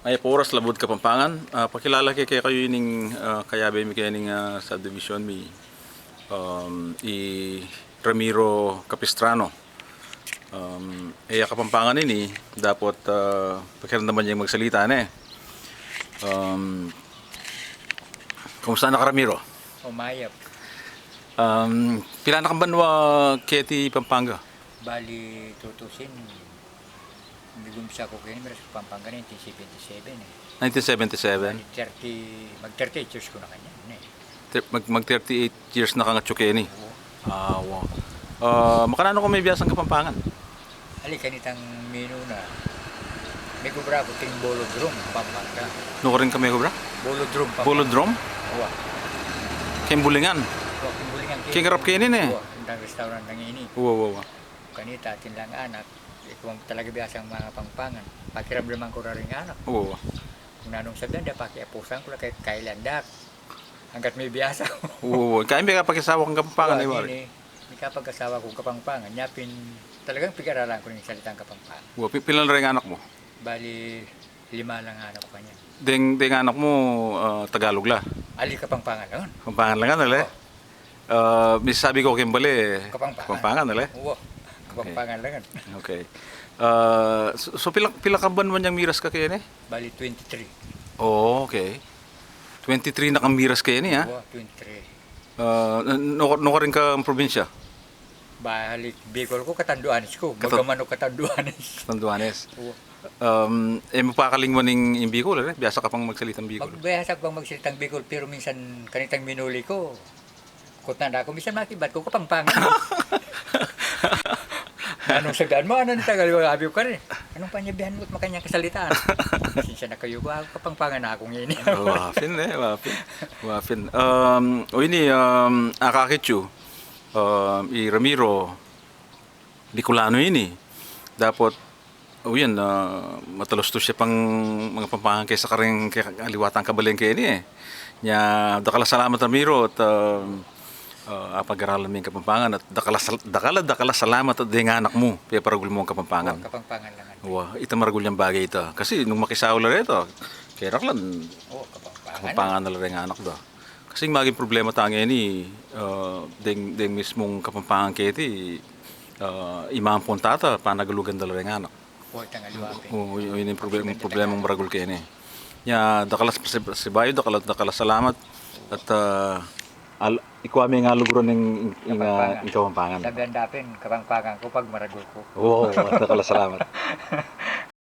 Ay po oras labod Kapampangan. Pakilala kay kayo ining kayabe mi kay ning subdivision mi i Ramiro Capistrano. Kapampangan ini dapat pakiramdaman niya magsalita na eh. Kumusta na ka Ramiro? Umayap. Pila na kang banwa keti Pampanga? Bali, tutusin. Bigumsa ko kayo, meron sa Pampanga 1977 eh. 1977? Bali, mag-38 years ko na kanya. Mag 38 years na kang Chukeni. Wow. Makanano kung may biyasang Kapampangan? Ali, kanitang menu na. May kubra ko ting Bolodrome, Pampanga. No rin kami ko bra? Bolodrome, Pampanga. Bolodrome? Uwa. Kembulingan. Uwa, kimbulingan kayo. Kingarap kayo nin eh. Uwa, ang restaurant ng ini. Wow. Kanita, atin lang anak. Ikaw ang talaga biyasang mga Pampangan. Pakiramdaman ko rin anak. Wow. Kung nanong sabihan, da pakiapusan ko lang kahit kailan dak. Hanggat may biyasa ko. Wow. Kaya may kapakisawa kang Kapampangan eh, Wari. May kapag-asawa kong Kapampangan. Yapin, talagang pigaralan ko ng salitang Kapampangan. Wow. Pilan na rin anak mo? Bali, 5 lang anak ko kanya. Deng anak mo Tagalog la. Ali Kapampangan lang. Kapampangan lang nale. Sabi ko kimbali Kapampangan nale. Oo. Kapampangan lang. Okay. So pila ka ban man yang miras ka kaya ni? Bali, 23. Oh, okay. 23 na kang miras kaya ni ha? Oo, 23. No ka rin ka ang probinsya? Bali, Bicol ko, Katanduanes ko. Magaman ko Katanduanes. Tanduanes. Oo. Mapakaling mo ning Bicol, eh? Biyasa ka pang magsalitang Bicol. Magbihasag pang magsalitang Bicol, pero minsan kanitang minuli ko. Kutanda ko, minsan makibat ko Kapampangan. Anong sagaan mo? Ano nitagal yung abiyog ka rin? Anong panyabihan mo at makanyang kasalitaan? Sinsya na kayo ba? Kapampangan na akong ini. Wafin eh, wafin. Ini, akakitsu, i Ramiro, Bicolano ini. Dapat, yan, matalustos siya pang mga Pampangan kaysa karing aliwatang kabalengke ini eh. Nya, dakala salamat Ramiro at apag-aralan mo yung Kapampangan at dakala salamat at di nga anak mo kaya paragul mo ang Kapampangan. Kapampangan lang. Wow, ito maragul yung bagay ito. Kasi nung makisaw lang ito, kaya raklan, Kapampangan na lang yung anak do. Kasi maging problema tangi ni deng mismong Kapampangan kiti imang puntata panagalugan na lang yung anak. Oo, yun yung problema ng maragul kaya ni. Ya, dakala si Bayo, dakala salamat at ikaw may nga lugro ng Kapampangan. Sabihan dapin, Kapampangan ko pag maragul ko. Oo, dakala salamat.